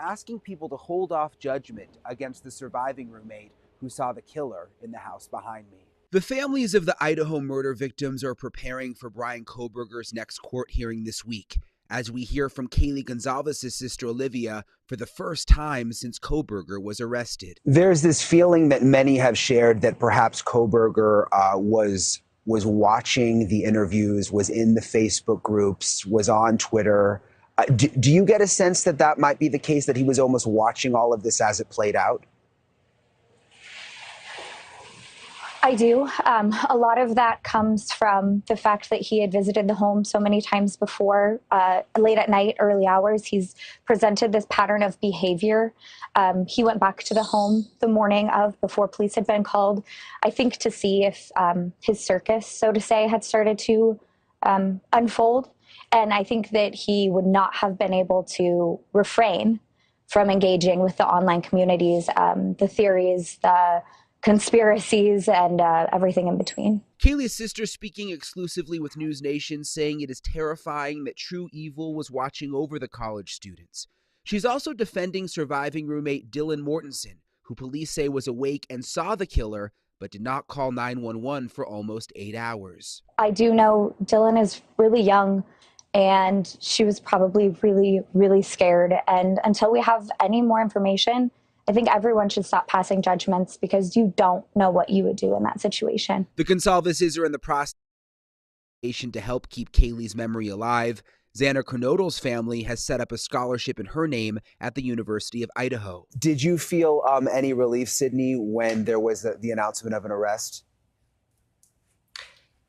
asking people to hold off judgment against the surviving roommate who saw the killer in the house behind me. The families of the Idaho murder victims are preparing for Bryan Kohberger's next court hearing this week, as we hear from Kaylee Gonzalez's sister Olivia for the first time since Kohberger was arrested. There's this feeling that many have shared that perhaps Kohberger was watching the interviews, was in the Facebook groups, was on Twitter. Do you get a sense that that might be the case, that he was almost watching all of this as it played out? I do. A lot of that comes from the fact that he had visited the home so many times before, late at night, early hours. He's presented this pattern of behavior. He went back to the home the morning of, before police had been called, I think to see if his circus, so to say, had started to unfold. And I think that he would not have been able to refrain from engaging with the online communities, the theories, the conspiracies, and everything in between. Kaylee's sister speaking exclusively with News Nation, saying it is terrifying that true evil was watching over the college students. She's also defending surviving roommate Dylan Mortensen, who police say was awake and saw the killer, but did not call 911 for almost 8 hours. I do know Dylan is really young, and she was probably really, really scared. And until we have any more information, I think everyone should stop passing judgments, because you don't know what you would do in that situation. The Gonzalez's are in the process to help keep Kaylee's memory alive. Xana Kernodle's family has set up a scholarship in her name at the University of Idaho. Did you feel any relief, Sydney, when there was the announcement of an arrest?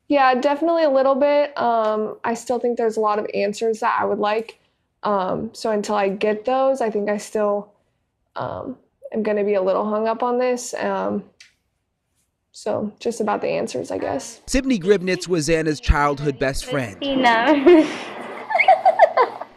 Yeah, definitely a little bit. I still think there's a lot of answers that I would like. So until I get those, I think I still am going to be a little hung up on this. So just about the answers, I guess. Sydney Gribnitz was Xana's childhood best friend.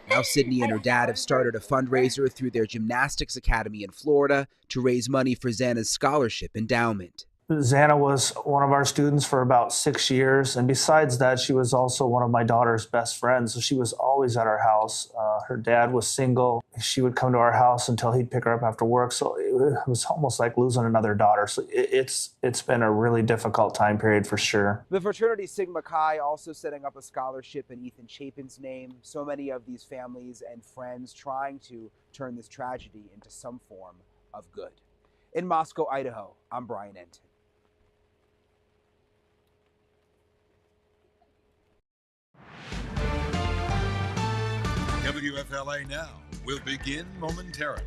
Now Sydney and her dad have started a fundraiser through their gymnastics academy in Florida to raise money for Xana's scholarship endowment. Xana was one of our students for about 6 years, and besides that, she was also one of my daughter's best friends, so she was always at our house. Her dad was single. She would come to our house until he'd pick her up after work, so it was almost like losing another daughter. So it's been a really difficult time period for sure. The fraternity Sigma Chi also setting up a scholarship in Ethan Chapin's name. So many of these families and friends trying to turn this tragedy into some form of good. In Moscow, Idaho, I'm Brian Enton. WFLA Now will begin momentarily.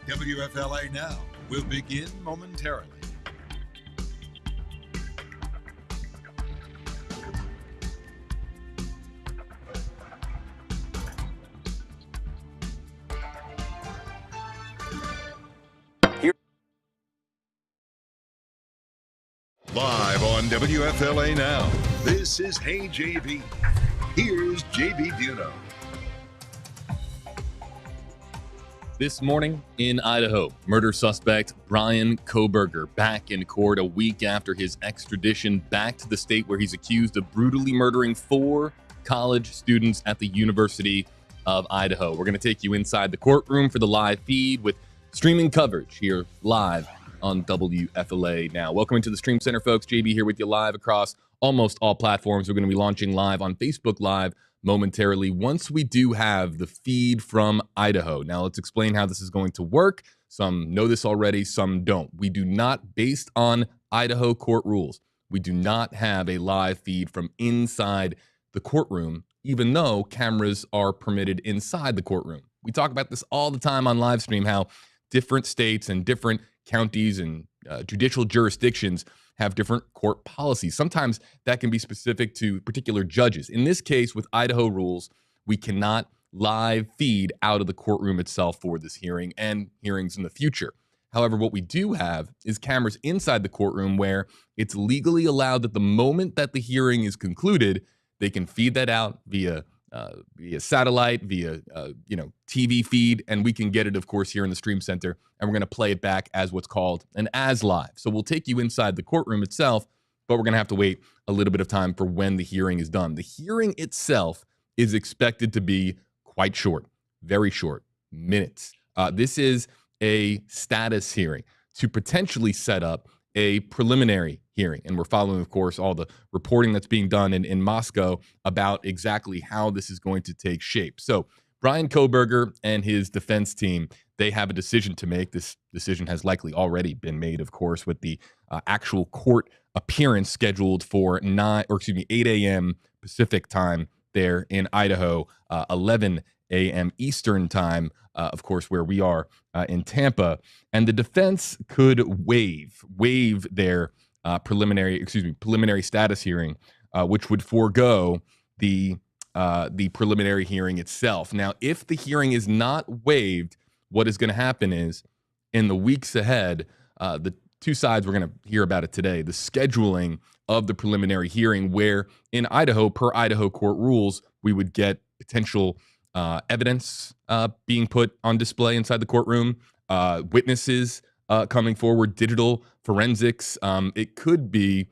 WFLA Now will begin momentarily. Live on WFLA Now, this is Hey JB. Here's JB Buno. This morning in Idaho, murder suspect Bryan Kohberger back in court a week after his extradition back to the state where he's accused of brutally murdering 4 college students at the University of Idaho. We're going to take you inside the courtroom for the live feed with streaming coverage here live on WFLA Now. Welcome into the Stream Center, folks. JB here with you live across almost all platforms. We're going to be launching live on Facebook Live momentarily once we do have the feed from Idaho. Now, let's explain how this is going to work. Some know this already, some don't. We do not, based on Idaho court rules, we do not have a live feed from inside the courtroom, even though cameras are permitted inside the courtroom. We talk about this all the time on live stream, how different states and different counties and judicial jurisdictions have different court policies. Sometimes that can be specific to particular judges. In this case, with Idaho rules, we cannot live feed out of the courtroom itself for this hearing and hearings in the future. However, what we do have is cameras inside the courtroom where it's legally allowed that the moment that the hearing is concluded, They can feed that out via satellite, via TV feed, and we can get it, of course, here in the Stream Center, and we're going to play it back as what's called an as live. So we'll take you inside the courtroom itself, but we're going to have to wait a little bit of time for when the hearing is done. The hearing itself is expected to be quite short, very short, minutes. This is a status hearing to potentially set up a preliminary hearing. And we're following, of course, all the reporting that's being done in Moscow about exactly how this is going to take shape. So Bryan Kohberger and his defense team, they have a decision to make. This decision has likely already been made, of course, with the actual court appearance scheduled for 8 a.m. Pacific time there in Idaho, 11 a.m. Eastern time, of course, where we are in Tampa. And the defense could waive their preliminary status hearing, which would forego the preliminary hearing itself. Now, if the hearing is not waived, what is going to happen is in the weeks ahead, the two sides, we're going to hear about it today, the scheduling of the preliminary hearing, where in Idaho, per Idaho court rules, we would get potential evidence being put on display inside the courtroom, witnesses coming forward, digital forensics. It could be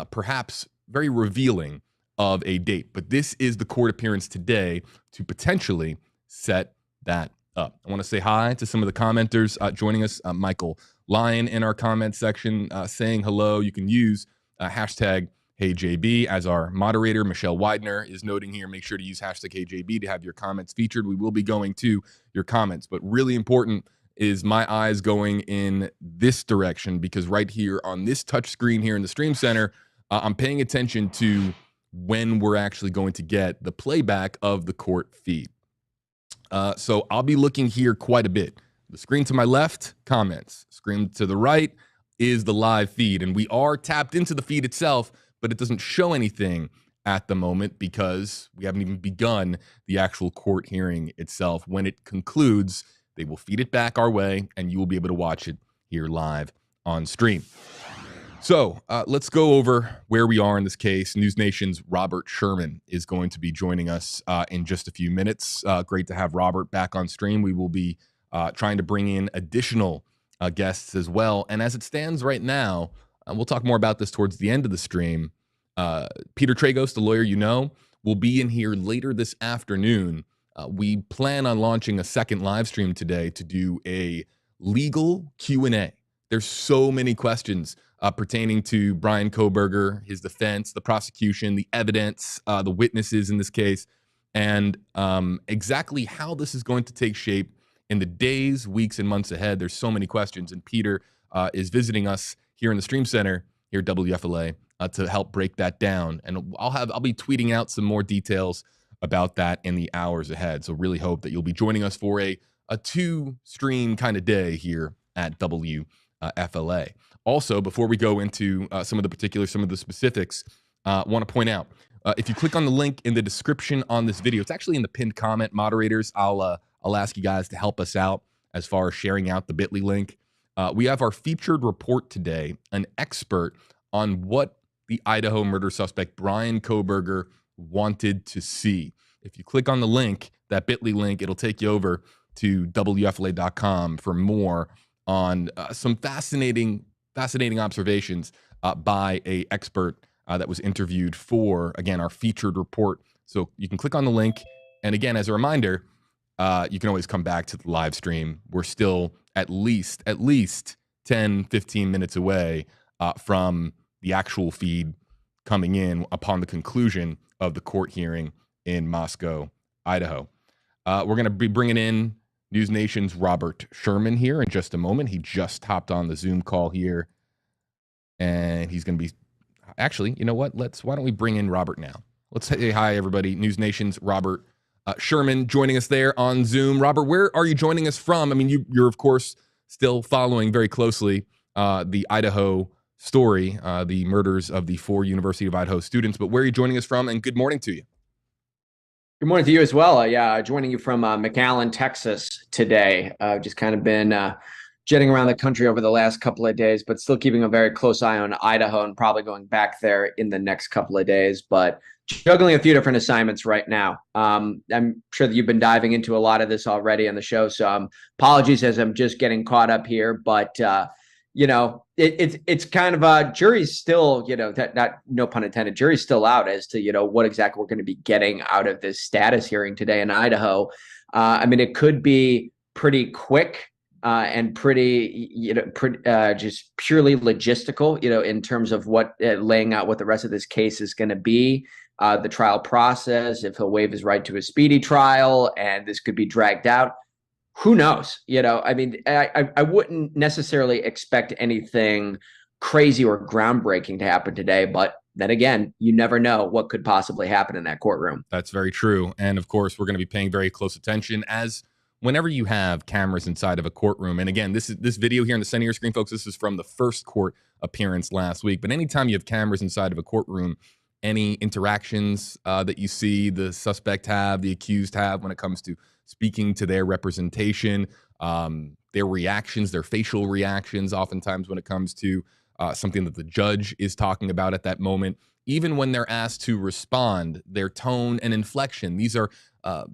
perhaps very revealing of a date, but this is the court appearance today to potentially set that up. I want to say hi to some of the commenters joining us. Michael Lyon in our comment section saying hello. You can use hashtag HeyJB as our moderator. Michelle Widener is noting here, make sure to use hashtag HeyJB to have your comments featured. We will be going to your comments, but really important is my eyes going in this direction, because right here on this touch screen here in the Stream Center, I'm paying attention to when we're actually going to get the playback of the court feed. So I'll be looking here quite a bit. The screen to my left, comments. Screen to the right is the live feed, and we are tapped into the feed itself, but it doesn't show anything at the moment because we haven't even begun the actual court hearing itself. When it concludes, they will feed it back our way, and you will be able to watch it here live on stream. So let's go over where we are in this case. News Nation's Robert Sherman is going to be joining us in just a few minutes. Great to have Robert back on stream. We will be trying to bring in additional guests as well. And as it stands right now, we'll talk more about this towards the end of the stream. Peter Tragos, the lawyer will be in here later this afternoon. We plan on launching a second live stream today to do a legal Q&A. There's so many questions pertaining to Bryan Kohberger, his defense, the prosecution, the evidence, the witnesses in this case, and exactly how this is going to take shape in the days, weeks, and months ahead. There's so many questions, and Peter is visiting us here in the Stream Center here at WFLA to help break that down. And I'll be tweeting out some more details about that in the hours ahead. So really hope that you'll be joining us for a two-stream kind of day here at WFLA. Also, before we go into some of the specifics, want to point out, if you click on the link in the description on this video, it's actually in the pinned comment. Moderators, I'll ask you guys to help us out as far as sharing out the bit.ly link. We have our featured report today, an expert on what the Idaho murder suspect Bryan Kohberger wanted to see. If you click on the link, that bit.ly link, it'll take you over to WFLA.com for more on some fascinating observations by a expert that was interviewed for, again, our featured report. So you can click on the link. And again, as a reminder, you can always come back to the live stream. We're still at least 10, 15 minutes away from the actual feed coming in upon the conclusion of the court hearing in Moscow, Idaho. We're going to be bringing in News Nation's Robert Sherman here in just a moment. He just hopped on the Zoom call here, and he's going to be actually, you know what? Why don't we bring in Robert now? Let's say hi, everybody. News Nation's Robert Sherman joining us there on Zoom. Robert, where are you joining us from? I mean, you're of course still following very closely the Idaho story, the murders of the 4 University of Idaho students. But where are you joining us from? And good morning to you. Good morning to you as well. Joining you from McAllen, Texas today. Just kind of been jetting around the country over the last couple of days, but still keeping a very close eye on Idaho and probably going back there in the next couple of days. But juggling a few different assignments right now. I'm sure that you've been diving into a lot of this already on the show, so apologies as I'm just getting caught up here. But it's kind of jury's still, that no pun intended, jury's still out as to what exactly we're going to be getting out of this status hearing today in Idaho. It could be pretty quick. And pretty, just purely logistical, in terms of what laying out what the rest of this case is going to be, the trial process, if he'll waive his right to a speedy trial, and this could be dragged out. Who knows? I wouldn't necessarily expect anything crazy or groundbreaking to happen today, but then again, you never know what could possibly happen in that courtroom. That's very true. And of course, we're going to be paying very close attention as whenever you have cameras inside of a courtroom. And again, this video here in the center of your screen, folks, this is from the first court appearance last week. But anytime you have cameras inside of a courtroom, any interactions that you see the suspect have, the accused have when it comes to speaking to their representation, their reactions, their facial reactions, oftentimes when it comes to something that the judge is talking about at that moment, even when they're asked to respond, their tone and inflection, these are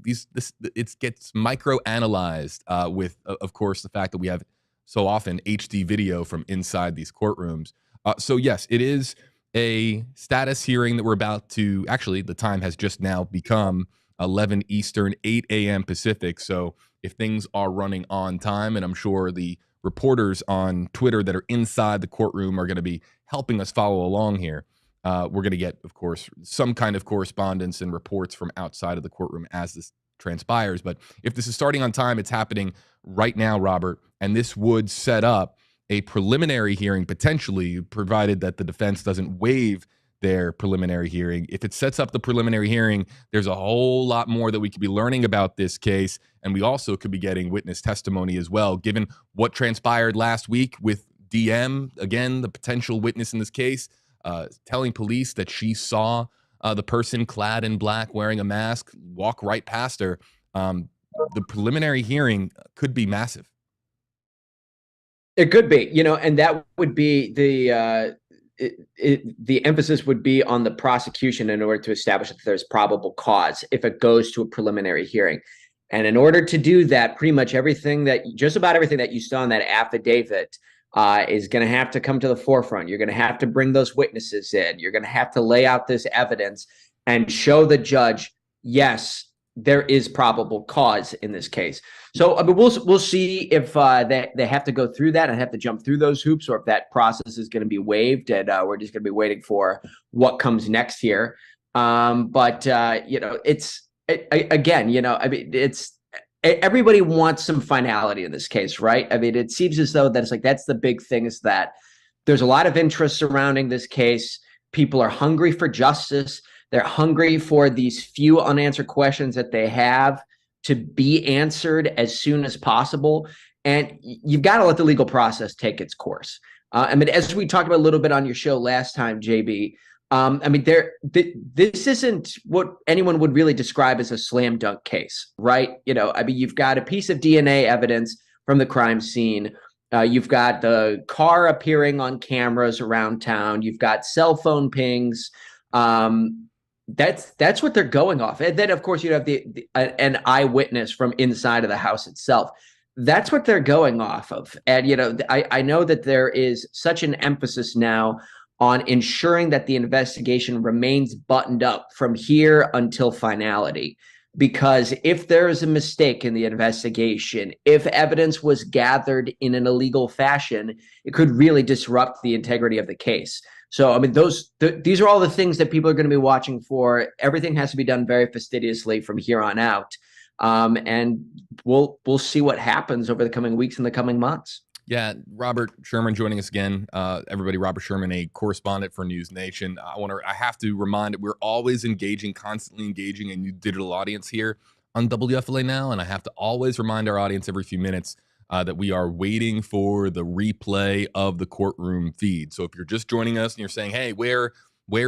it gets micro-analyzed with, of course, the fact that we have so often HD video from inside these courtrooms. So yes, it is a status hearing that we're about to, actually, the time has just now become 11 Eastern, 8 a.m. Pacific. So if things are running on time, and I'm sure the reporters on Twitter that are inside the courtroom are going to be helping us follow along here, we're going to get, of course, some kind of correspondence and reports from outside of the courtroom as this transpires. But if this is starting on time, it's happening right now, Robert, and this would set up a preliminary hearing, potentially, provided that the defense doesn't waive their preliminary hearing. If it sets up the preliminary hearing, there's a whole lot more that we could be learning about this case, and we also could be getting witness testimony as well, given what transpired last week with DM, again, the potential witness in this case, telling police that she saw the person clad in black wearing a mask walk right past her. The preliminary hearing could be massive. It could be, and that would be the emphasis would be on the prosecution in order to establish that there's probable cause if it goes to a preliminary hearing. And in order to do that, pretty much just about everything that you saw in that affidavit is going to have to come to the forefront. You're going to have to bring those witnesses in. You're going to have to lay out this evidence and show the judge, yes, there is probable cause in this case. So we'll see if they have to go through that and have to jump through those hoops, or if that process is going to be waived, and we're just going to be waiting for what comes next here. It's everybody wants some finality in this case, right? It seems as though that's the big thing, is that there's a lot of interest surrounding this case. People are hungry for justice. They're hungry for these few unanswered questions that they have to be answered as soon as possible. And you've got to let the legal process take its course. As we talked about a little bit on your show last time, JB, this isn't what anyone would really describe as a slam dunk case, right? You've got a piece of DNA evidence from the crime scene. You've got the car appearing on cameras around town. You've got cell phone pings. That's what they're going off. And then, of course, you have an eyewitness from inside of the house itself. That's what they're going off of. And, I know that there is such an emphasis now on ensuring that the investigation remains buttoned up from here until finality. Because if there is a mistake in the investigation, if evidence was gathered in an illegal fashion, it could really disrupt the integrity of the case. So, these are all the things that people are going to be watching for. Everything has to be done very fastidiously from here on out. And we'll see what happens over the coming weeks and the coming months. Yeah, Robert Sherman joining us again. Everybody, Robert Sherman, a correspondent for News Nation. I have to remind that we're always constantly engaging a new digital audience here on WFLA Now. And I have to always remind our audience every few minutes that we are waiting for the replay of the courtroom feed. So if you're just joining us and you're saying, hey, where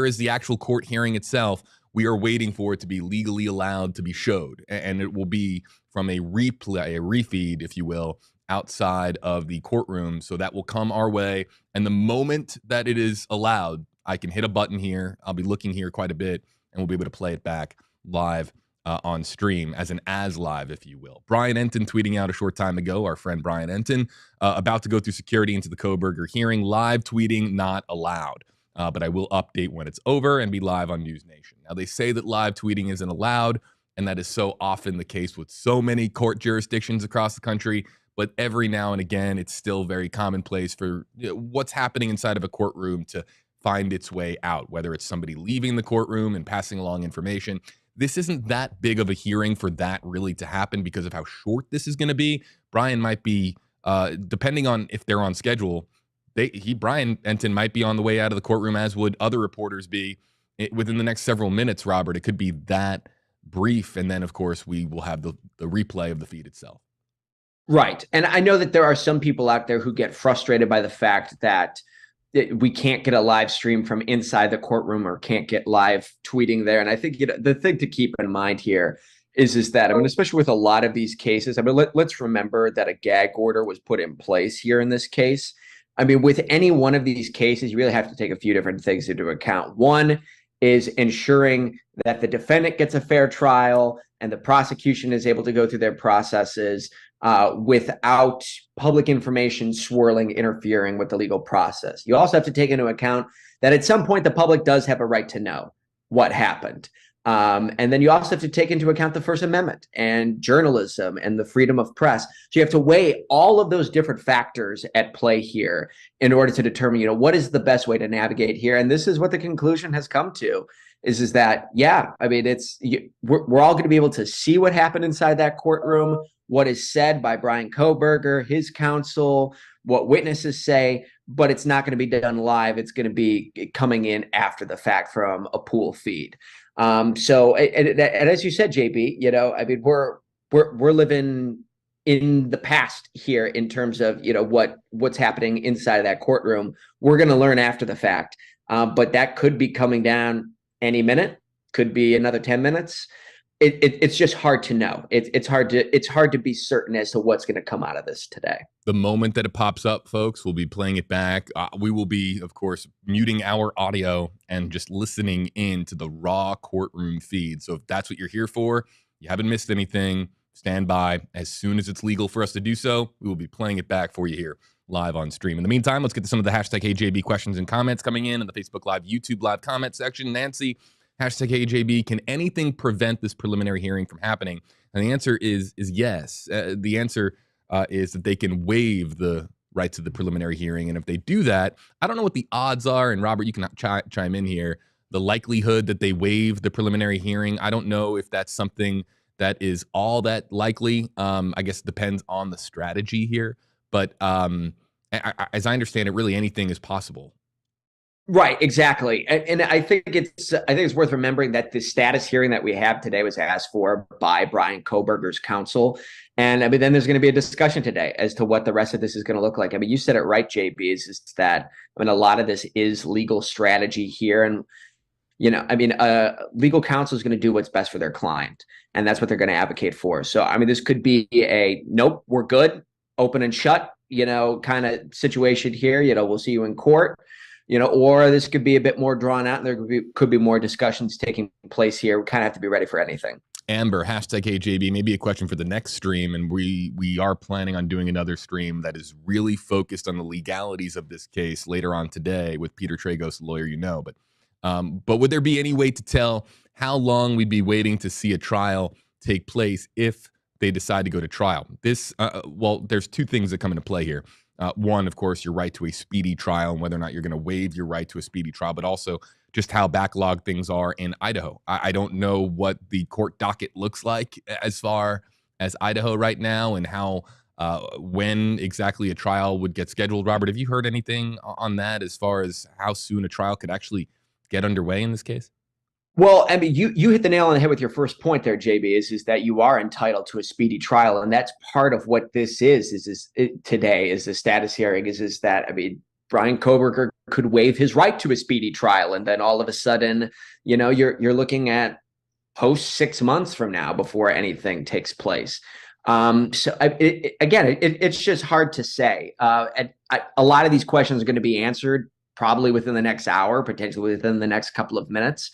is the actual court hearing itself? We are waiting for it to be legally allowed to be showed. And it will be from a replay, a refeed, if you will, outside of the courtroom. So that will come our way. And the moment that it is allowed, I can hit a button here. I'll be looking here quite a bit, and we'll be able to play it back live on stream as live, if you will. Brian Enton tweeting out a short time ago, our friend Brian Enton, about to go through security into the Kohberger hearing. Live tweeting not allowed, but I will update when it's over and be live on News Nation. Now, they say that live tweeting isn't allowed, and that is so often the case with so many court jurisdictions across the country. But every now and again, it's still very commonplace for what's happening inside of a courtroom to find its way out, whether it's somebody leaving the courtroom and passing along information. This isn't that big of a hearing for that really to happen because of how short this is going to be. Brian might be, depending on if they're on schedule, Brian Enton might be on the way out of the courtroom, as would other reporters be within the next several minutes, Robert. It could be that brief. And then, of course, we will have the replay of the feed itself. Right. And I know that there are some people out there who get frustrated by the fact that we can't get a live stream from inside the courtroom or can't get live tweeting there. And I think the thing to keep in mind here is that, I mean, especially with a lot of these cases, I mean, let's remember that a gag order was put in place here in this case. I mean, with any one of these cases, you really have to take a few different things into account. One is ensuring that the defendant gets a fair trial and the prosecution is able to go through their processes without public information swirling, interfering with the legal process. You also have to take into account that at some point the public does have a right to know what happened. And then you also have to take into account the First Amendment and journalism and the freedom of press. So you have to weigh all of those different factors at play here in order to determine, what is the best way to navigate here. And this is what the conclusion has come to is that, yeah, I mean, we're all going to be able to see what happened inside that courtroom, what is said by Bryan Kohberger, his counsel, what witnesses say, but it's not going to be done live. It's going to be coming in after the fact from a pool feed. So, and as you said, JB, I mean, we're living in the past here in terms of, what's happening inside of that courtroom. We're going to learn after the fact, but that could be coming down any minute, could be another 10 minutes. It's just hard to know. It's hard to be certain as to what's going to come out of this today. The moment that it pops up, folks, we'll be playing it back. We will be, of course, muting our audio and just listening in to the raw courtroom feed. So if that's what you're here for, you haven't missed anything, stand by. As soon as it's legal for us to do so, we will be playing it back for you here live on stream. In the meantime, let's get to some of the hashtag HJB questions and comments coming in the Facebook Live, YouTube Live comment section. Nancy, hashtag AJB, can anything prevent this preliminary hearing from happening? And the answer is yes. The answer is that they can waive the right to the preliminary hearing. And if they do that, I don't know what the odds are. And Robert, you can chime in here. The likelihood that they waive the preliminary hearing, I don't know if that's something that is all that likely. I guess it depends on the strategy here. But as I understand it, really anything is possible. Right, exactly. And I think it's worth remembering that the status hearing that we have today was asked for by Bryan Kohberger's counsel. And I mean, then there's going to be a discussion today as to what the rest of this is going to look like. I mean, you said it right, JB, is that, I mean, a lot of this is legal strategy here. And, legal counsel is going to do what's best for their client. And that's what they're going to advocate for. So, I mean, this could be a, nope, we're good, open and shut, kind of situation here. We'll see you in court. Or this could be a bit more drawn out and there could be more discussions taking place here. We kind of have to be ready for anything. Amber, hashtag AJB, maybe a question for the next stream. And we are planning on doing another stream that is really focused on the legalities of this case later on today with Peter Tragos, the lawyer But would there be any way to tell how long we'd be waiting to see a trial take place if they decide to go to trial? There's two things that come into play here. One, of course, your right to a speedy trial and whether or not you're going to waive your right to a speedy trial, but also just how backlogged things are in Idaho. I don't know what the court docket looks like as far as Idaho right now and how when exactly a trial would get scheduled. Robert, have you heard anything on that as far as how soon a trial could actually get underway in this case? Well, I mean, you hit the nail on the head with your first point there, JB, is that you are entitled to a speedy trial. And that's part of what this today is the status hearing is that, I mean, Bryan Kohberger could waive his right to a speedy trial. And then all of a sudden, you're looking at post 6 months from now before anything takes place. It's just hard to say. A lot of these questions are going to be answered probably within the next hour, potentially within the next couple of minutes.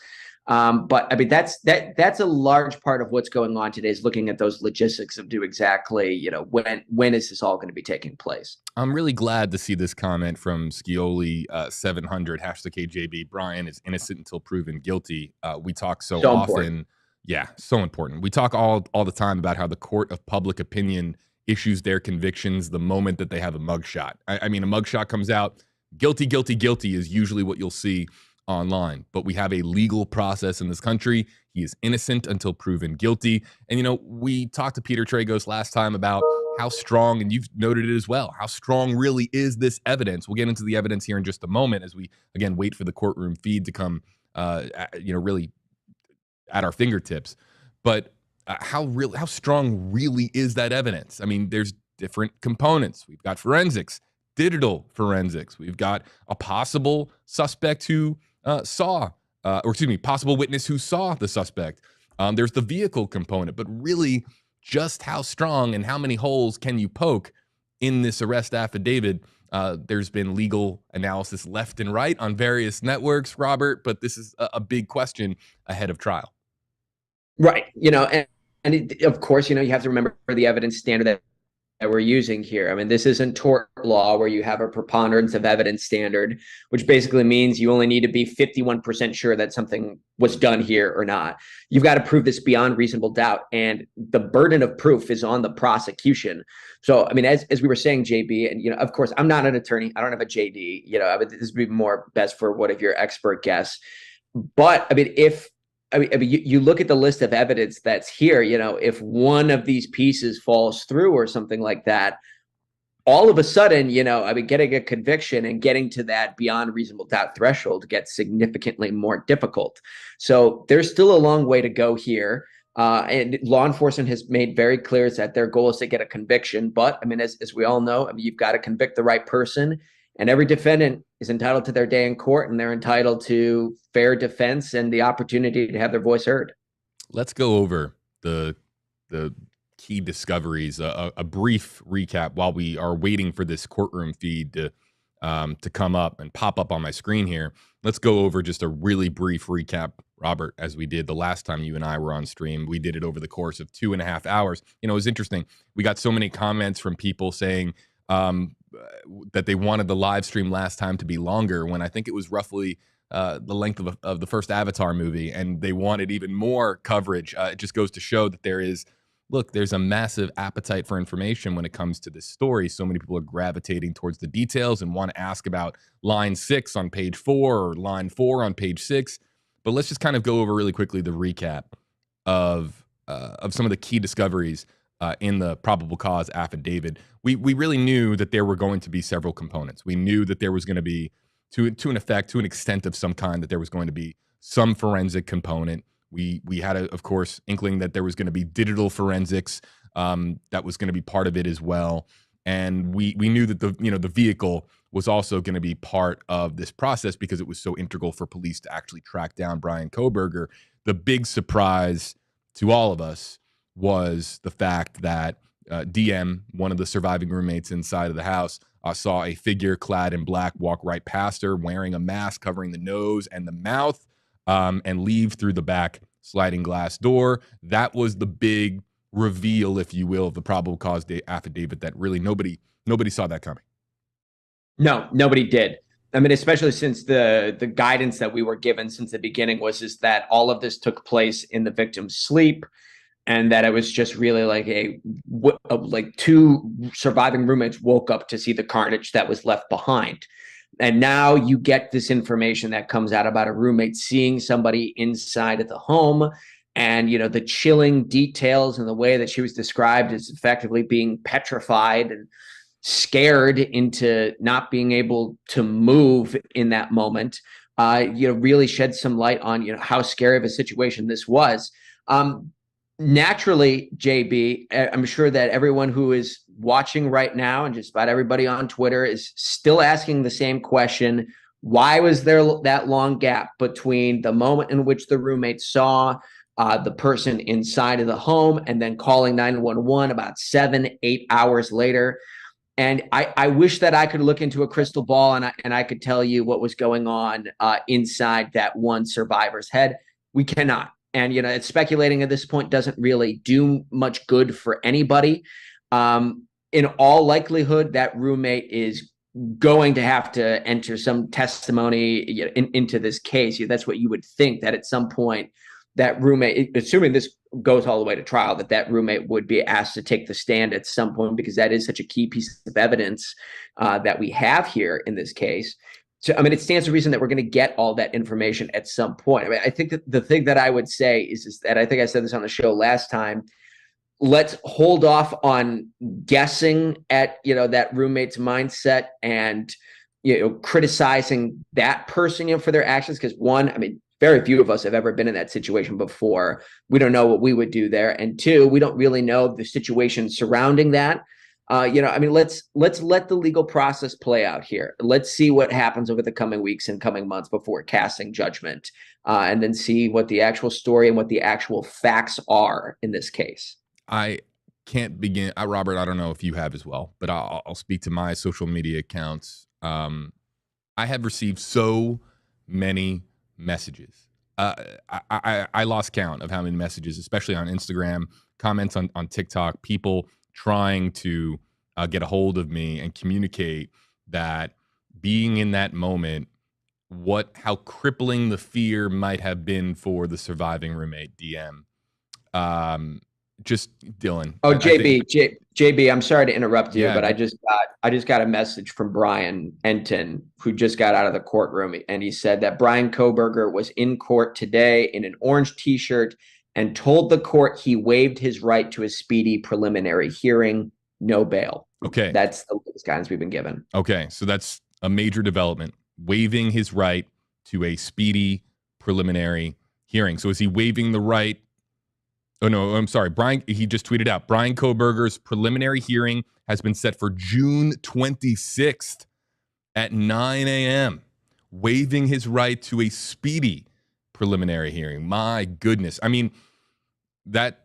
But I mean, that's a large part of what's going on today, is looking at those logistics of exactly, when is this all going to be taking place? I'm really glad to see this comment from Scioli 700 #KJB. Bryan is innocent until proven guilty. We talk so often. Important. Yeah, so important. We talk all the time about how the court of public opinion issues their convictions the moment that they have a mugshot. I mean, a mugshot comes out, guilty, guilty, guilty is usually what you'll see online. But we have a legal process in this country. He is innocent until proven guilty. And, we talked to Peter Tragos last time about how strong, and you've noted it as well, how strong really is this evidence. We'll get into the evidence here in just a moment as we, again, wait for the courtroom feed to come, really at our fingertips. But how strong really is that evidence? I mean, there's different components. We've got forensics, digital forensics. We've got a possible suspect who possible witness who saw the suspect. There's the vehicle component, but really just how strong and how many holes can you poke in this arrest affidavit? There's been legal analysis left and right on various networks, Robert, but this is a big question ahead of trial. Right. Of course, you have to remember the evidence standard that we're using here. I mean, this isn't tort law where you have a preponderance of evidence standard, which basically means you only need to be 51% sure that something was done here or not. You've got to prove this beyond reasonable doubt. And the burden of proof is on the prosecution. So, I mean, as we were saying, JB, and, of course, I'm not an attorney. I don't have a JD. This would be more best for one of your expert guests. But, I mean, you look at the list of evidence that's here, if one of these pieces falls through or something like that, all of a sudden, getting a conviction and getting to that beyond reasonable doubt threshold gets significantly more difficult. So there's still a long way to go here. And law enforcement has made very clear that their goal is to get a conviction. But I mean, as we all know, you've got to convict the right person. And every defendant is entitled to their day in court, and they're entitled to fair defense and the opportunity to have their voice heard. Let's go over the key discoveries, a brief recap while we are waiting for this courtroom feed to come up and pop up on my screen here. Let's go over just a really brief recap, Robert, as we did the last time you and I were on stream. We did it over the course of 2.5 hours. It was interesting. We got so many comments from people saying that they wanted the live stream last time to be longer, when I think it was roughly the length of the first Avatar movie, and they wanted even more coverage. It just goes to show that there's a massive appetite for information when it comes to this story. So many people are gravitating towards the details and want to ask about line 6 on page 4 or line 4 on page 6. But let's just kind of go over really quickly the recap of some of the key discoveries in the probable cause affidavit. We really knew that there were going to be several components. We knew that there was going to be, to an extent of some kind, that there was going to be some forensic component. We had, of course, inkling that there was going to be digital forensics that was going to be part of it as well. And we knew that the vehicle was also going to be part of this process because it was so integral for police to actually track down Bryan Kohberger. The big surprise to all of us was the fact that DM, one of the surviving roommates inside of the house, saw a figure clad in black walk right past her, wearing a mask covering the nose and the mouth, and leave through the back sliding glass door. That was the big reveal, if you will, of the probable cause affidavit, that really nobody saw that coming. No, nobody did. I mean, especially since the guidance that we were given since the beginning was that all of this took place in the victim's sleep, and that it was just really like two surviving roommates woke up to see the carnage that was left behind. And now you get this information that comes out about a roommate seeing somebody inside of the home, and the chilling details and the way that she was described as effectively being petrified and scared into not being able to move in that moment, really shed some light on how scary of a situation this was. Naturally, JB, I'm sure that everyone who is watching right now, and just about everybody on Twitter, is still asking the same question. Why was there that long gap between the moment in which the roommate saw the person inside of the home and then calling 911 about 7-8 hours later. And I wish that I could look into a crystal ball and I could tell you what was going on inside that one survivor's head. We cannot. And, it's speculating at this point doesn't really do much good for anybody. In all likelihood, that roommate is going to have to enter some testimony into this case. That's what you would think, that at some point that roommate, assuming this goes all the way to trial, that roommate would be asked to take the stand at some point, because that is such a key piece of evidence that we have here in this case. So, it stands to reason that we're going to get all that information at some point. I think that the thing that I would say is that I think I said this on the show last time. Let's hold off on guessing at, that roommate's mindset and, criticizing that person, for their actions. Because one, very few of us have ever been in that situation before. We don't know what we would do there. And two, we don't really know the situation surrounding that. Let's let the legal process play out here. Let's see what happens over the coming weeks and coming months before casting judgment, and then see what the actual story and what the actual facts are in this case. I can't begin. Robert, I don't know if you have as well, but I'll speak to my social media accounts. I have received so many messages. I lost count of how many messages, especially on Instagram, comments on TikTok, people trying to get a hold of me and communicate that being in that moment, how crippling the fear might have been for the surviving roommate, DM. Just Dylan. Oh, JB, I'm sorry to interrupt you, but I just got a message from Brian Enton, who just got out of the courtroom, and he said that Bryan Kohberger was in court today in an orange T-shirt and told the court he waived his right to a speedy preliminary hearing, no bail. Okay. That's the latest guidance we've been given. Okay, so that's a major development, waiving his right to a speedy preliminary hearing. So is he waiving the right? Oh, no, I'm sorry. He just tweeted out, Bryan Kohberger's preliminary hearing has been set for June 26th at 9 a.m., waiving his right to a speedy preliminary hearing. My goodness. That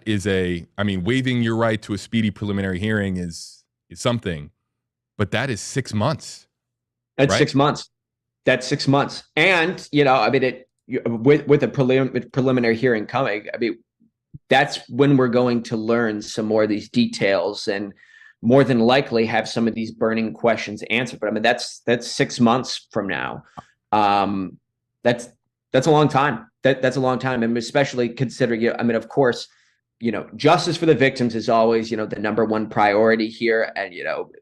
is waiving your right to a speedy preliminary hearing is something, but that is 6 months. That's right? 6 months. That's 6 months. And, with a preliminary hearing coming, that's when we're going to learn some more of these details and more than likely have some of these burning questions answered. But that's 6 months from now. That's a long time. That's a long time. And especially considering, of course, justice for the victims is always, the number one priority here. And,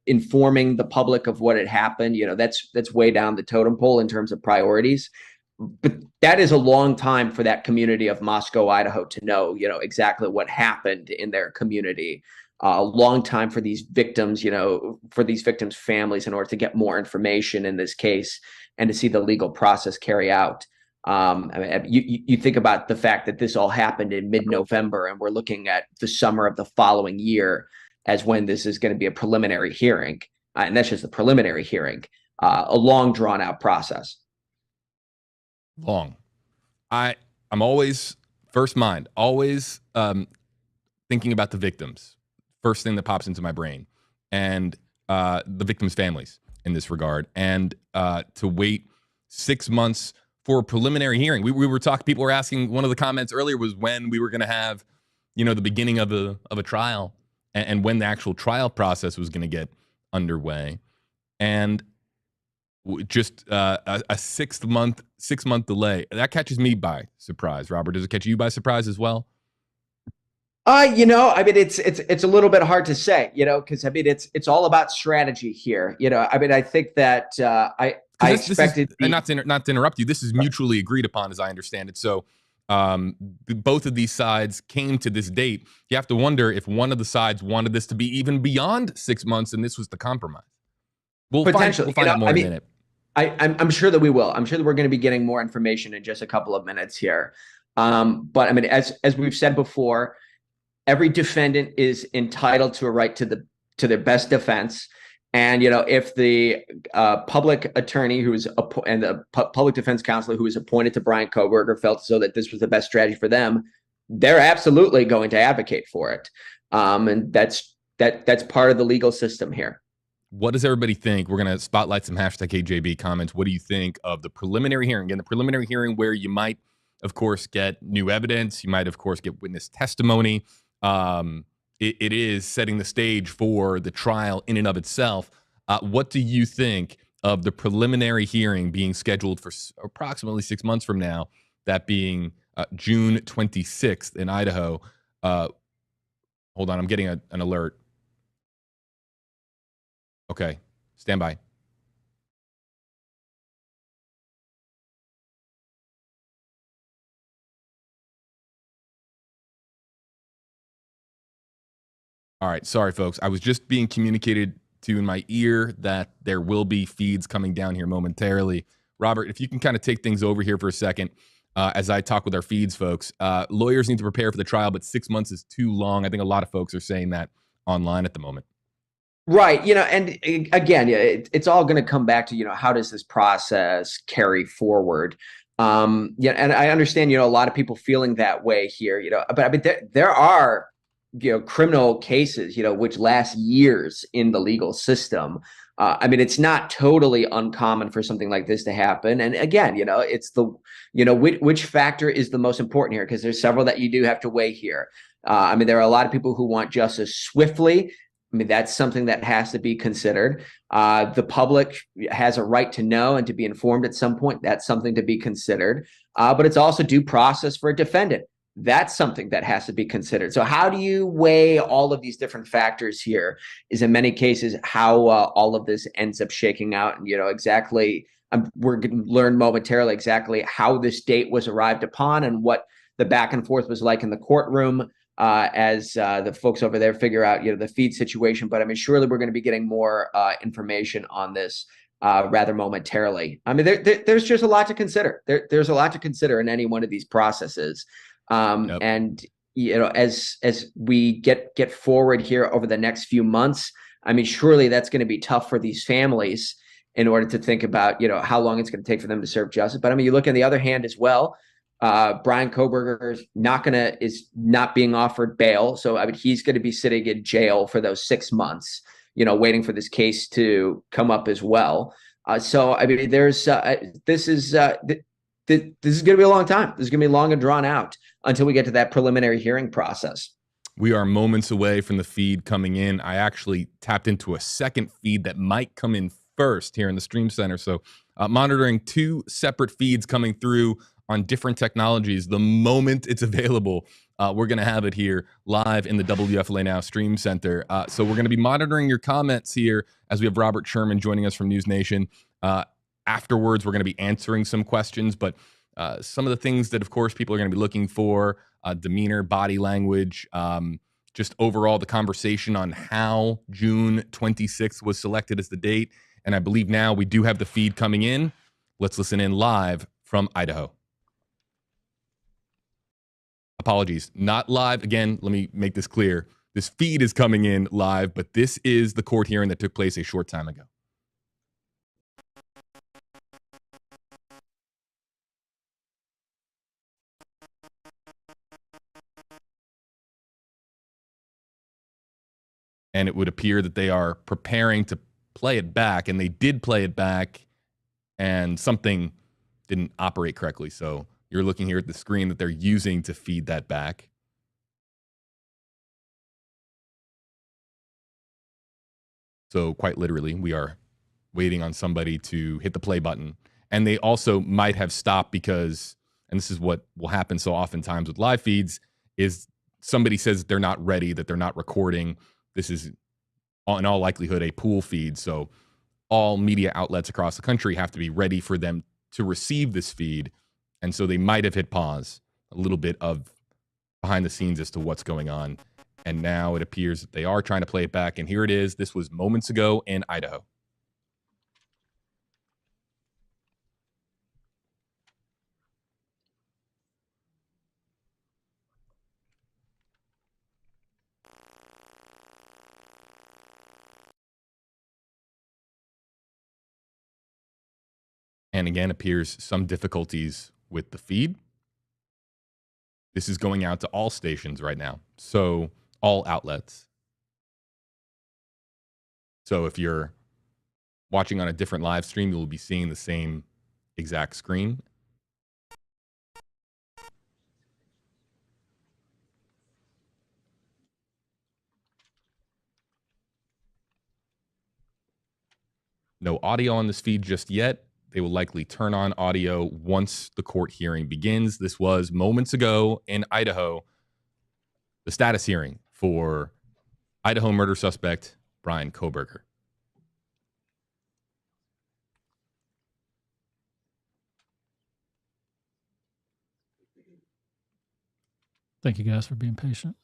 informing the public of what had happened, that's way down the totem pole in terms of priorities. But that is a long time for that community of Moscow, Idaho to know, exactly what happened in their community. A long time for these victims, for these victims' families in order to get more information in this case and to see the legal process carry out. You think about the fact that this all happened in mid-November and we're looking at the summer of the following year as when this is going to be a preliminary hearing. And that's just a preliminary hearing, a long drawn out process. Long. I'm always first mind, always thinking about the victims. First thing that pops into my brain, and the victims' families in this regard. And to wait 6 months for a preliminary hearing. We were talking, people were asking, one of the comments earlier was when we were going to have, the beginning of a trial and when the actual trial process was going to get underway. And just a 6 month delay, that catches me by surprise. Robert, does it catch you by surprise as well? It's a little bit hard to say, because it's all about strategy here. I think that I expected, and not to interrupt you, this is mutually agreed upon, as I understand it. So both of these sides came to this date. You have to wonder if one of the sides wanted this to be even beyond 6 months, and this was the compromise. We'll find out more in a minute. I'm sure that we will. I'm sure that we're going to be getting more information in just a couple of minutes here. But as we've said before, every defendant is entitled to a right to their best defense. And if the public attorney and the public defense counsel who was appointed to Bryan Kohberger felt as though that this was the best strategy for them, they're absolutely going to advocate for it. And that's part of the legal system here. What does everybody think? We're going to spotlight some hashtag KJB comments. What do you think of the preliminary hearing? Again, the preliminary hearing where you might, of course, get new evidence. You might, of course, get witness testimony. It is setting the stage for the trial in and of itself. What do you think of the preliminary hearing being scheduled for approximately 6 months from now, that being June 26th in Idaho? Hold on, I'm getting an alert. Okay, stand by. All right, sorry, folks. I was just being communicated to in my ear that there will be feeds coming down here momentarily. Robert, if you can kind of take things over here for a second as I talk with our feeds, folks. Lawyers need to prepare for the trial, but 6 months is too long. I think a lot of folks are saying that online at the moment. Right. And again, it's all going to come back to, how does this process carry forward? And I understand, a lot of people feeling that way here, but I mean, there are, criminal cases, which last years in the legal system. I mean, it's not totally uncommon for something like this to happen. And again, it's which factor is the most important here? Because there's several that you do have to weigh here. I mean, there are a lot of people who want justice swiftly. I mean, that's something that has to be considered. The public has a right to know and to be informed at some point. That's something to be considered. But it's also due process for a defendant. That's something that has to be considered. So how do you weigh all of these different factors here is in many cases how all of this ends up shaking out. And, exactly, we're going to learn momentarily exactly how this date was arrived upon and what the back and forth was like in the courtroom. As the folks over there figure out, the feed situation. But I mean, surely we're going to be getting more information on this rather momentarily. I mean, there's just a lot to consider. There's a lot to consider in any one of these processes. Yep. And, as we get forward here over the next few months, I mean, surely that's going to be tough for these families in order to think about, how long it's going to take for them to serve justice. But I mean, you look on the other hand as well. Bryan Kohberger is not being offered bail. So I mean, he's going to be sitting in jail for those 6 months, waiting for this case to come up as well. So I mean, this is going to be a long time. This is going to be long and drawn out until we get to that preliminary hearing process. We are moments away from the feed coming in. I actually tapped into a second feed that might come in first here in the Stream Center. So monitoring 2 separate feeds coming through on different technologies. The moment it's available, we're going to have it here live in the WFLA Now Stream Center. So we're going to be monitoring your comments here as we have Robert Sherman joining us from News Nation. Afterwards, we're going to be answering some questions, but some of the things that, of course, people are going to be looking for, demeanor, body language, just overall the conversation on how June 26th was selected as the date. And I believe now we do have the feed coming in. Let's listen in live from Idaho. Apologies, not live. Again, let me make this clear. This feed is coming in live, but this is the court hearing that took place a short time ago. And it would appear that they are preparing to play it back, and they did play it back, and something didn't operate correctly. So you're looking here at the screen that they're using to feed that back. So quite literally, we are waiting on somebody to hit the play button. And they also might have stopped because, and this is what will happen so oftentimes with live feeds, is somebody says they're not ready, that they're not recording. This is, in all likelihood, a pool feed. So all media outlets across the country have to be ready for them to receive this feed. And so they might have hit pause, a little bit of behind the scenes as to what's going on. And now it appears that they are trying to play it back. And here it is. This was moments ago in Idaho. And again, appears some difficulties with the feed. This is going out to all stations right now, so all outlets. So if you're watching on a different live stream, you'll be seeing the same exact screen. No audio on this feed just yet. They will likely turn on audio once the court hearing begins. This was moments ago in Idaho, the status hearing for Idaho murder suspect Bryan Kohberger. Thank you guys for being patient.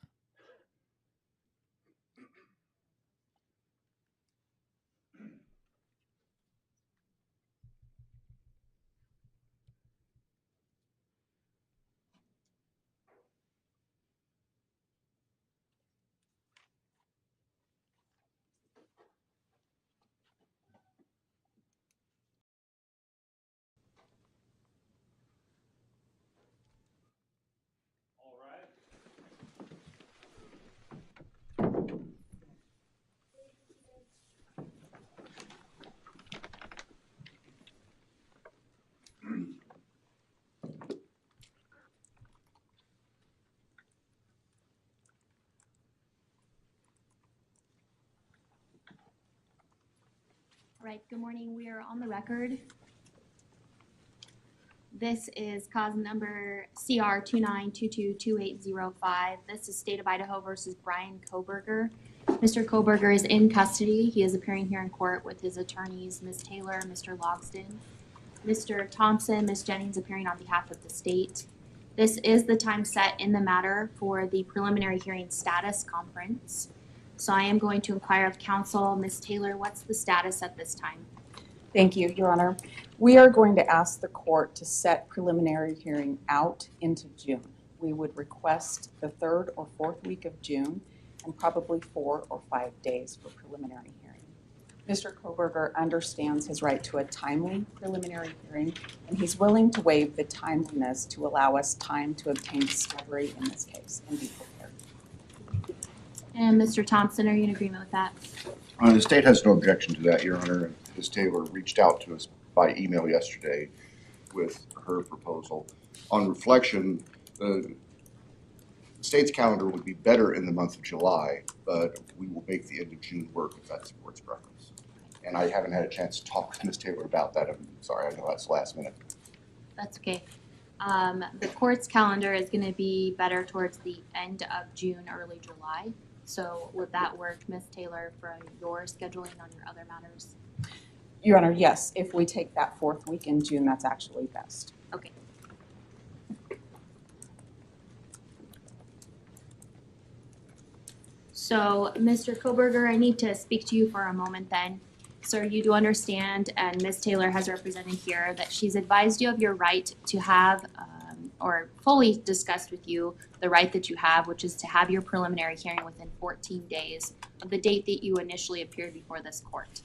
All right, good morning. We are on the record. This is cause number CR 29222805. This is State of Idaho versus Bryan Kohberger. Mr. Kohberger is in custody. He is appearing here in court with his attorneys, Ms. Taylor, Mr. Logsdon, Mr. Thompson, Ms. Jennings appearing on behalf of the state. This is the time set in the matter for the preliminary hearing status conference. So I am going to inquire of counsel. Ms. Taylor, what's the status at this time? Thank you, Your Honor. We are going to ask the court to set preliminary hearing out into June. We would request the 3rd or 4th week of June and probably 4 or 5 days for preliminary hearing. Mr. Kohberger understands his right to a timely preliminary hearing, and he's willing to waive the timeliness to allow us time to obtain discovery in this case and be prepared. And Mr. Thompson, are you in agreement with that? The state has no objection to that, Your Honor. Ms. Taylor reached out to us by email yesterday with her proposal. On reflection, the state's calendar would be better in the month of July, but we will make the end of June work if that's the court's preference. And I haven't had a chance to talk with Ms. Taylor about that. I'm sorry, I know that's last minute. That's okay. The court's calendar is going to be better towards the end of June, early July. So would that work, Ms. Taylor, for your scheduling on your other matters? Your Honor, yes. If we take that 4th week in June, that's actually best. Okay. So, Mr. Kohberger, I need to speak to you for a moment then. Sir, you do understand, and Ms. Taylor has represented here, that she's advised you of your right to have, or fully discussed with you, the right that you have, which is to have your preliminary hearing within 14 days of the date that you initially appeared before this court.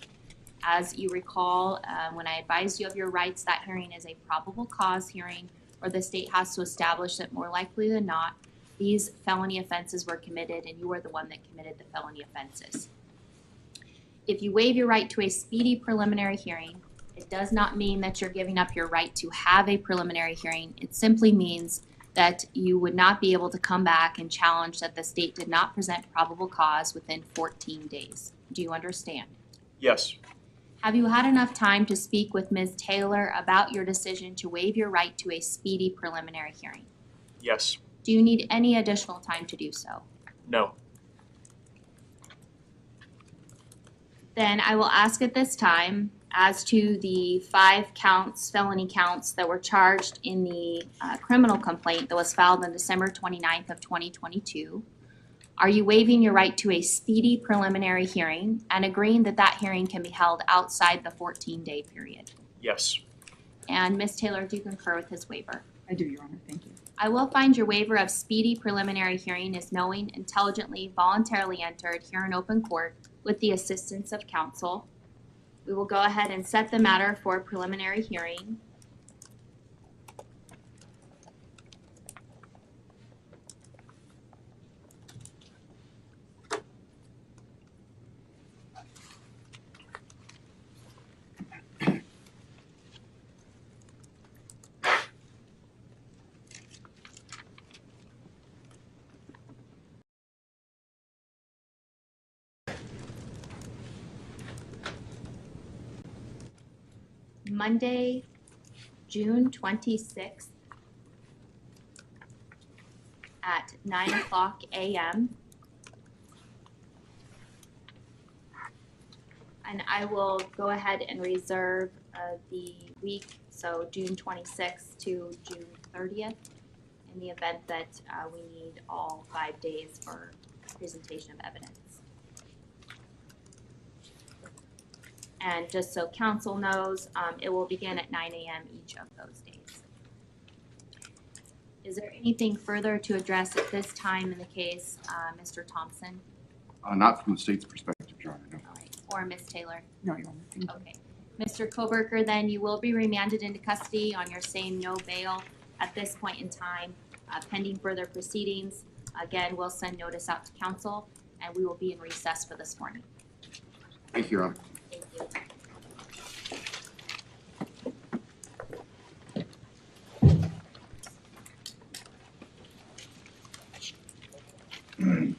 As you recall, when I advised you of your rights, that hearing is a probable cause hearing, where the state has to establish that more likely than not, these felony offenses were committed and you were the one that committed the felony offenses. If you waive your right to a speedy preliminary hearing, it does not mean that you're giving up your right to have a preliminary hearing. It simply means that you would not be able to come back and challenge that the state did not present probable cause within 14 days. Do you understand? Yes. Have you had enough time to speak with Ms. Taylor about your decision to waive your right to a speedy preliminary hearing? Yes. Do you need any additional time to do so? No. Then I will ask at this time, as to the 5 counts, felony counts that were charged in the criminal complaint that was filed on December 29th of 2022, are you waiving your right to a speedy preliminary hearing and agreeing that that hearing can be held outside the 14-day period? Yes. And Ms. Taylor, do you concur with his waiver? I do, Your Honor. Thank you. I will find your waiver of speedy preliminary hearing is knowing, intelligently, voluntarily entered here in open court with the assistance of counsel. We will go ahead and set the matter for preliminary hearing. Monday, June 26th at 9:00 a.m. And I will go ahead and reserve the week, so June 26th to June 30th, in the event that we need all 5 days for presentation of evidence. And just so council knows, it will begin at 9 a.m. each of those days. Is there anything further to address at this time in the case, Mr. Thompson? Not from the state's perspective, Your Honor, no. All right. Or Ms. Taylor? No, Your Honor. Thank you. Okay. Mr. Kohberger, then you will be remanded into custody on your same no bail at this point in time, pending further proceedings. Again, we'll send notice out to council, and we will be in recess for this morning. Thank you, Your Honor. Thank you.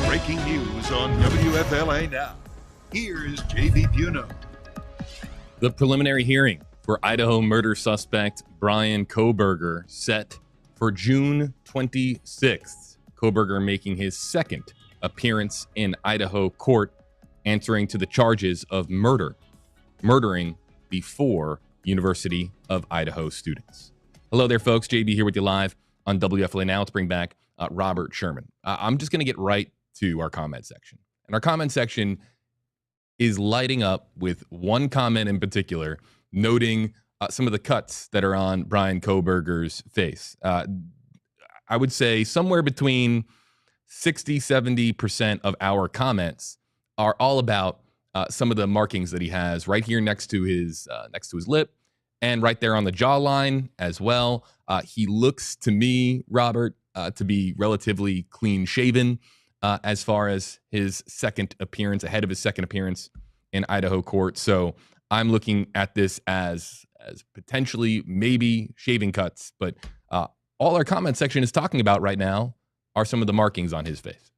Breaking news on WFLA Now. Here's JB Buno. The preliminary hearing for Idaho murder suspect Bryan Kohberger set for June 26th. Kohberger making his second appearance in Idaho court, answering to the charges of murdering before University of Idaho students. Hello there, folks. JB here with you live on WFLA Now. Let's bring back Robert Sherman. I'm just going to get right to our comment section. And our comment section is lighting up with one comment in particular, noting some of the cuts that are on Bryan Kohberger's face. I would say somewhere between 60-70% of our comments are all about some of the markings that he has right here next to his lip, and right there on the jawline as well. He looks to me, Robert, to be relatively clean shaven as far as his second appearance, ahead of his second appearance in Idaho court. So I'm looking at this as potentially maybe shaving cuts, but all our comment section is talking about right now are some of the markings on his face.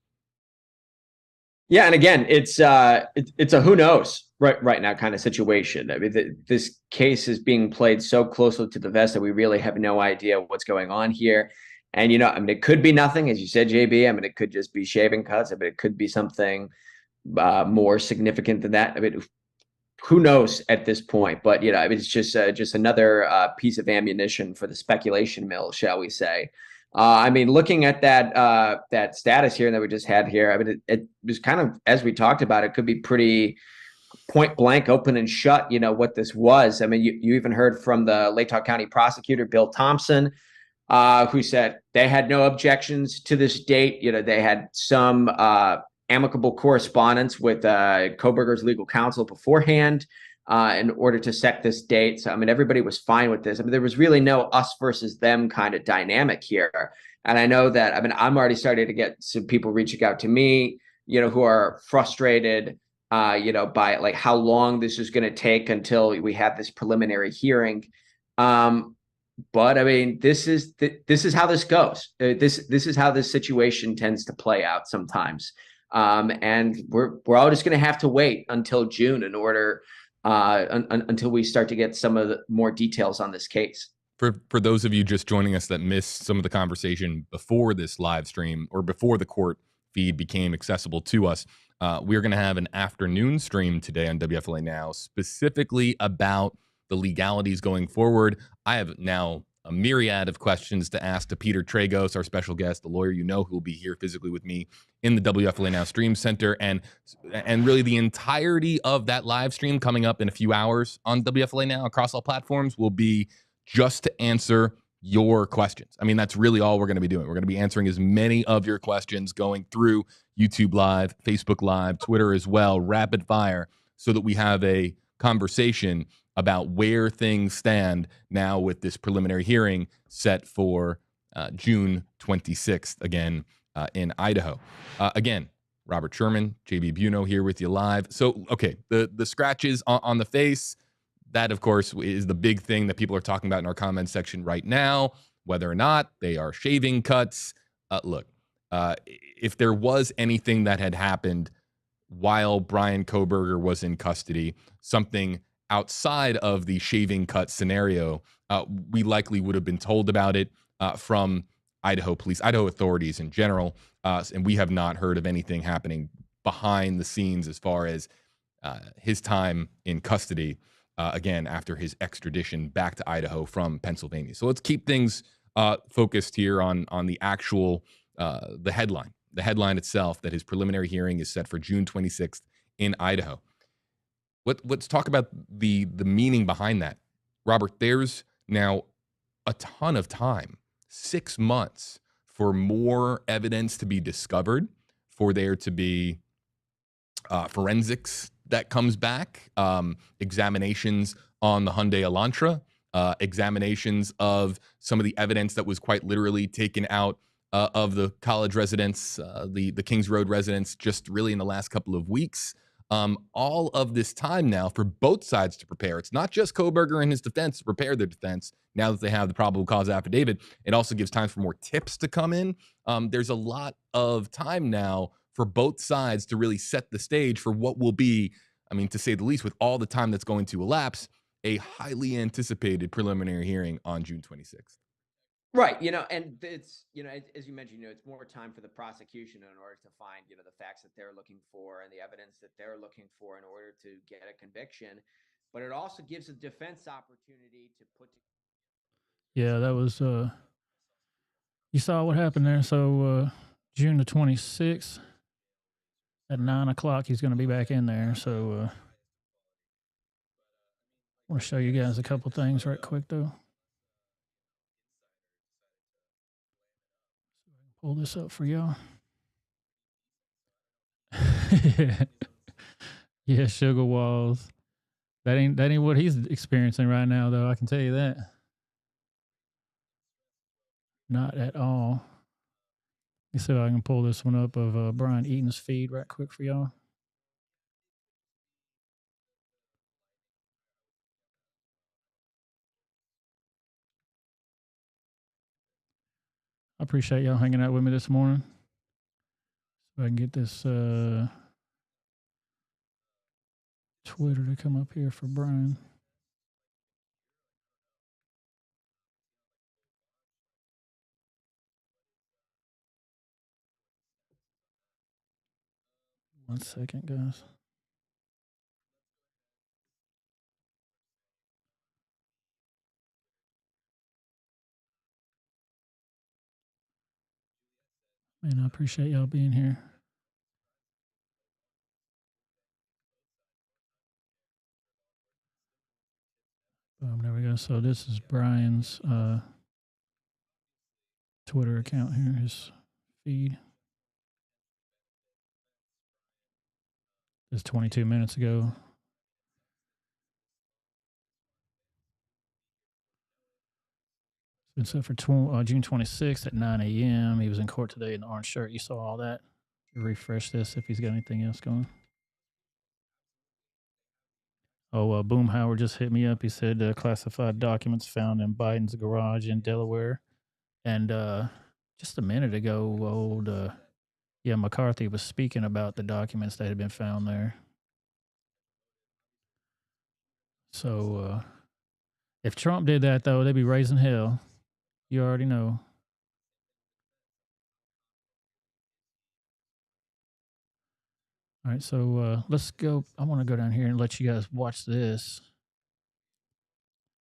Yeah, and again, it's a who knows right now kind of situation. I mean, this case is being played so closely to the vest that we really have no idea what's going on here. And, you know, I mean, it could be nothing, as you said, JB. I mean, it could just be shaving cuts. I mean, it could be something more significant than that. I mean, who knows at this point? But, you know, I mean, it's just another piece of ammunition for the speculation mill, shall we say. I mean, looking at that status here that we just had here, I mean, it was kind of, as we talked about, it could be pretty point blank, open and shut, you know, what this was. I mean, you even heard from the Latah County prosecutor, Bill Thompson, who said they had no objections to this date. You know, they had some amicable correspondence with Kohberger's legal counsel beforehand in order to set this date. So, I mean, everybody was fine with this. I mean, there was really no us versus them kind of dynamic here. And I know that, I mean, I'm already starting to get some people reaching out to me, you know, who are frustrated, you know, by like how long this is going to take until we have this preliminary hearing. But I mean, this is how this goes. This is how this situation tends to play out sometimes. And we're all just going to have to wait until June in order until we start to get some of the more details on this case. For those of you just joining us that missed some of the conversation before this live stream or before the court feed became accessible to us, we're going to have an afternoon stream today on WFLA Now specifically about the legalities going forward. I have now a myriad of questions to ask to Peter Tragos, our special guest, the lawyer you know, who will be here physically with me in the WFLA Now Stream Center, and really the entirety of that live stream coming up in a few hours on WFLA Now across all platforms will be just to answer your questions. I mean, that's really all we're going to be doing. We're going to be answering as many of your questions going through YouTube Live, Facebook Live, Twitter as well, rapid fire, so that we have a conversation about where things stand now with this preliminary hearing set for June 26th, again, in Idaho. Again, Robert Sherman, JB Buno here with you live. So, okay, the scratches on the face, that, of course, is the big thing that people are talking about in our comment section right now, whether or not they are shaving cuts. Look, if there was anything that had happened while Bryan Kohberger was in custody, something outside of the shaving cut scenario, we likely would have been told about it from Idaho police, Idaho authorities in general, and we have not heard of anything happening behind the scenes as far as his time in custody, again, after his extradition back to Idaho from Pennsylvania. So let's keep things focused here on the actual, the headline itself, that his preliminary hearing is set for June 26th in Idaho. Let's talk about the meaning behind that. Robert, there's now a ton of time, 6 months, for more evidence to be discovered, for there to be forensics that comes back, examinations on the Hyundai Elantra, examinations of some of the evidence that was quite literally taken out of the college residents, the Kings Road residents, just really in the last couple of weeks. All of this time now for both sides to prepare. It's not just Kohberger and his defense to prepare their defense now that they have the probable cause affidavit. It also gives time for more tips to come in. There's a lot of time now for both sides to really set the stage for what will be, I mean, to say the least, with all the time that's going to elapse, a highly anticipated preliminary hearing on June 26th. Right. And it's, as you mentioned, it's more time for the prosecution in order to find, the facts that they're looking for and the evidence that they're looking for in order to get a conviction. But it also gives the defense opportunity to put. Yeah, that was, you saw what happened there. So June the 26th at 9 o'clock, he's going to be back in there. So I want to show you guys a couple things right quick, though. Pull this up for y'all. Yeah, sugar walls. That ain't what he's experiencing right now, though. I can tell you that. Not at all. Let me see if I can pull this one up of Brian eating his feed right quick for y'all. I appreciate y'all hanging out with me this morning. So I can get this Twitter to come up here for Brian. One second, guys. Man, I appreciate y'all being here. Boom, there we go. So this is Brian's Twitter account here, his feed. It's 22 minutes ago. It's been set for June 26th at 9 a.m. He was in court today in the orange shirt. You saw all that. Refresh this if he's got anything else going. Oh, Boom Howard just hit me up. He said classified documents found in Biden's garage in Delaware. And just a minute ago, McCarthy was speaking about the documents that had been found there. So if Trump did that, though, they'd be raising hell. You already know. All right, so let's go. I want to go down here and let you guys watch this.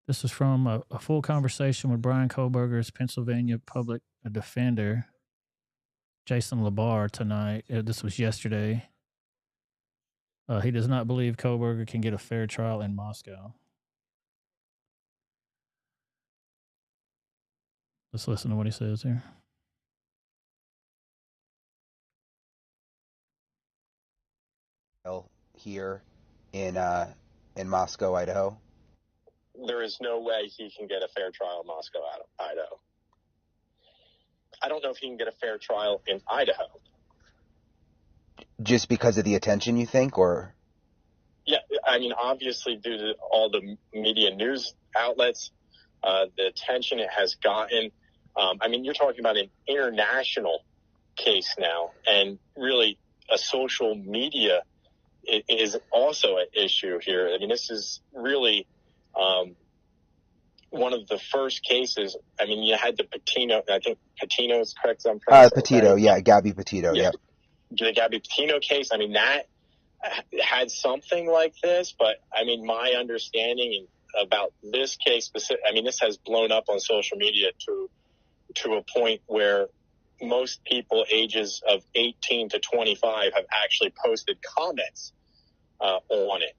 This is from a full conversation with Bryan Kohberger's Pennsylvania public defender, Jason Labar, tonight. This was yesterday. He does not believe Kohberger can get a fair trial in Moscow. Let's listen to what he says here. Here in Moscow, Idaho? There is no way he can get a fair trial in Moscow, Idaho. I don't know if he can get a fair trial in Idaho. Just because of the attention, you think, or? Yeah, I mean, obviously due to all the media news outlets, the attention it has gotten. I mean, you're talking about an international case now, and really a social media is also an issue here. I mean, this is really one of the first cases. I mean, you had the Patino. I think Patino is correct. I'm Petito, right? Yeah, Gabby Petito, yeah. The Gabby Patino case. I mean, that had something like this, but I mean, my understanding about this case specific, I mean, this has blown up on social media to a point where most people ages of 18 to 25 have actually posted comments on it.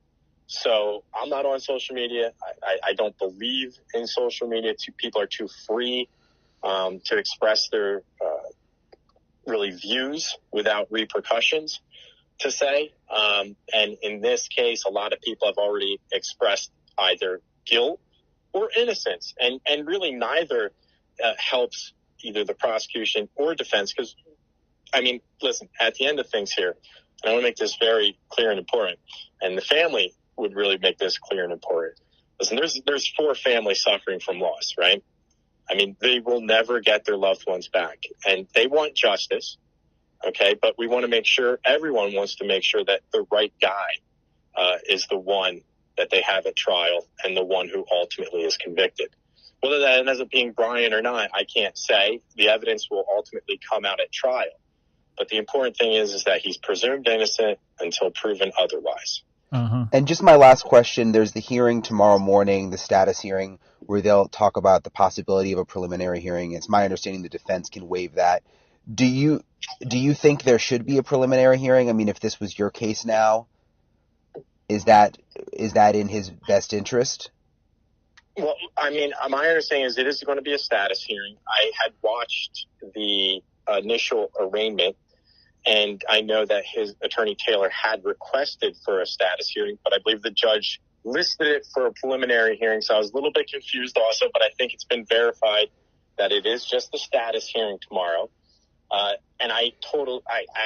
So I'm not on social media. I don't believe in social media. People are too free to express their really views without repercussions, to say. And in this case, a lot of people have already expressed either guilt or innocence. And really neither helps either the prosecution or defense. Because, I mean, listen, at the end of things here, and I want to make this very clear and important, and the family would really make this clear and important. Listen, there's 4 families suffering from loss, right? I mean, they will never get their loved ones back, and they want justice, okay? But we want to make sure, everyone wants to make sure that the right guy is the one that they have at trial and the one who ultimately is convicted. Whether that ends up being Bryan or not, I can't say. The evidence will ultimately come out at trial. But the important thing is that he's presumed innocent until proven otherwise. And just my last question, there's the hearing tomorrow morning, the status hearing, where they'll talk about the possibility of a preliminary hearing. It's my understanding the defense can waive that. Do you think there should be a preliminary hearing? I mean, if this was your case now, is that in his best interest? Well, I mean, my understanding is it is going to be a status hearing. I had watched the initial arraignment, and I know that his attorney Taylor had requested for a status hearing, but I believe the judge listed it for a preliminary hearing. So I was a little bit confused also, but I think it's been verified that it is just the status hearing tomorrow. And I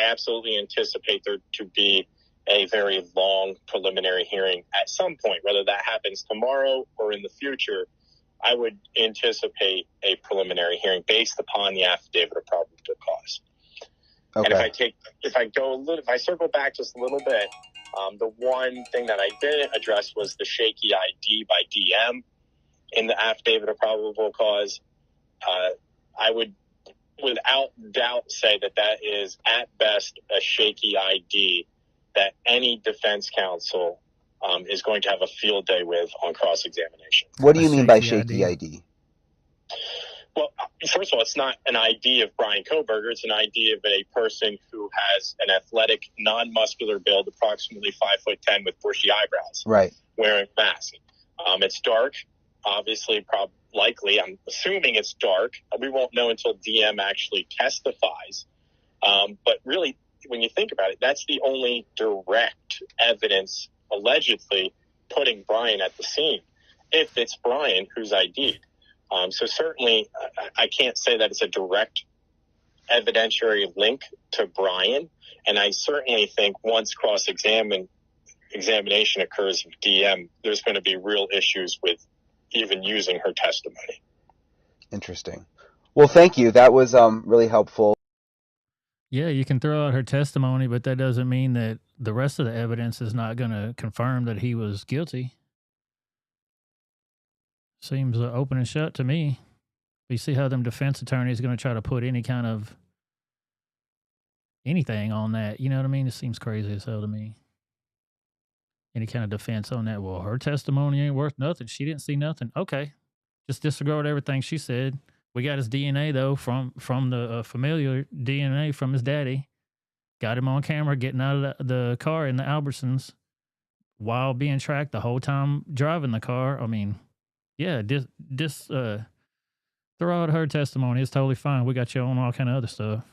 absolutely anticipate there to be a very long preliminary hearing at some point, whether that happens tomorrow or in the future. I would anticipate a preliminary hearing based upon the affidavit of probable cause. Okay. And if I circle back just a little bit, the one thing that I didn't address was the shaky ID by DM in the affidavit of probable cause. I would, without doubt, say that is at best a shaky ID that any defense counsel is going to have a field day with on cross-examination. What do you mean by shaky ID? Well, first of all, it's not an ID of Bryan Kohberger. It's an ID of a person who has an athletic, non-muscular build, approximately 5'10", with bushy eyebrows, right, wearing a mask. It's dark, obviously, likely. I'm assuming it's dark. We won't know until DM actually testifies. But really, when you think about it, that's the only direct evidence allegedly putting Bryan at the scene, if it's Bryan who's ID'd. So certainly, I can't say that it's a direct evidentiary link to Bryan, and I certainly think once cross-examination occurs with DM, there's going to be real issues with even using her testimony. Interesting. Well, thank you. That was really helpful. Yeah, you can throw out her testimony, but that doesn't mean that the rest of the evidence is not going to confirm that he was guilty. Seems open and shut to me. You see how them defense attorneys going to try to put any kind of anything on that. You know what I mean? It seems crazy as hell to me. Any kind of defense on that. Well, her testimony ain't worth nothing. She didn't see nothing. Okay. Just disregard everything she said. We got his DNA, though, from the familiar DNA from his daddy. Got him on camera getting out of the car in the Albertsons while being tracked the whole time driving the car. I mean, yeah, throw out her testimony. It's totally fine. We got you on all kind of other stuff.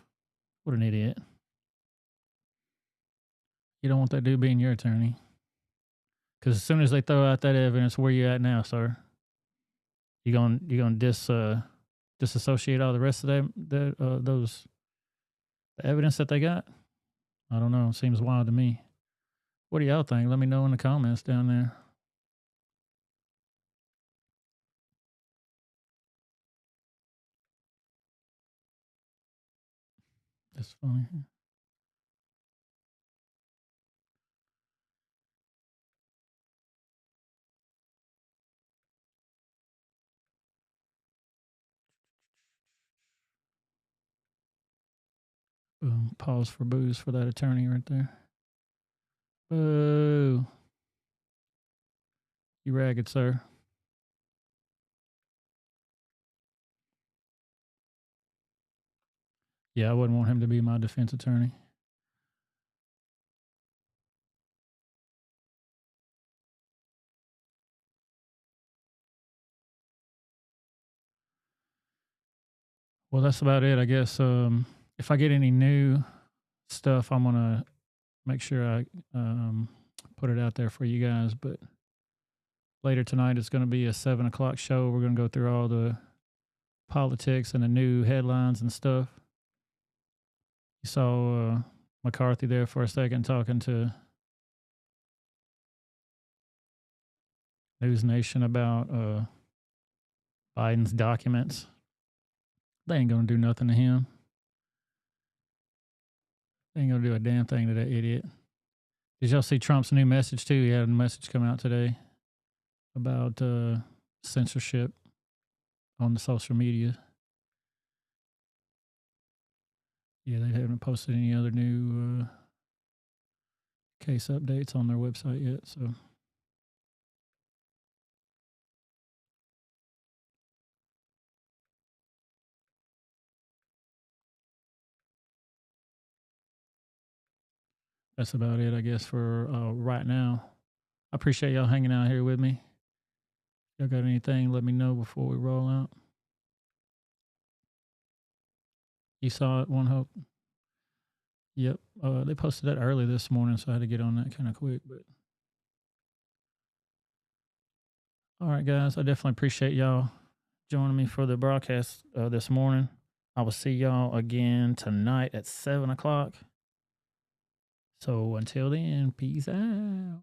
What an idiot. You don't want that dude being your attorney. Because as soon as they throw out that evidence, where you at now, sir? You gonna disassociate all the rest of those the evidence that they got? I don't know. It seems wild to me. What do y'all think? Let me know in the comments down there. That's funny. Boom. Pause for booze for that attorney right there. Boo. You ragged, sir. Yeah, I wouldn't want him to be my defense attorney. Well, that's about it, I guess. If I get any new stuff, I'm gonna make sure I put it out there for you guys. But later tonight, it's going to be a 7 o'clock show. We're going to go through all the politics and the new headlines and stuff. You saw McCarthy there for a second talking to News Nation about Biden's documents. They ain't going to do nothing to him. They ain't going to do a damn thing to that idiot. Did y'all see Trump's new message too? He had a message come out today about censorship on the social media. Yeah, they haven't posted any other new case updates on their website yet, so. That's about it, I guess, for right now. I appreciate y'all hanging out here with me. Y'all got anything, let me know before we roll out. You saw it, One Hope? Yep. They posted that early this morning, so I had to get on that kind of quick. But all right, guys, I definitely appreciate y'all joining me for the broadcast this morning. I will see y'all again tonight at 7 o'clock. So until then, peace out.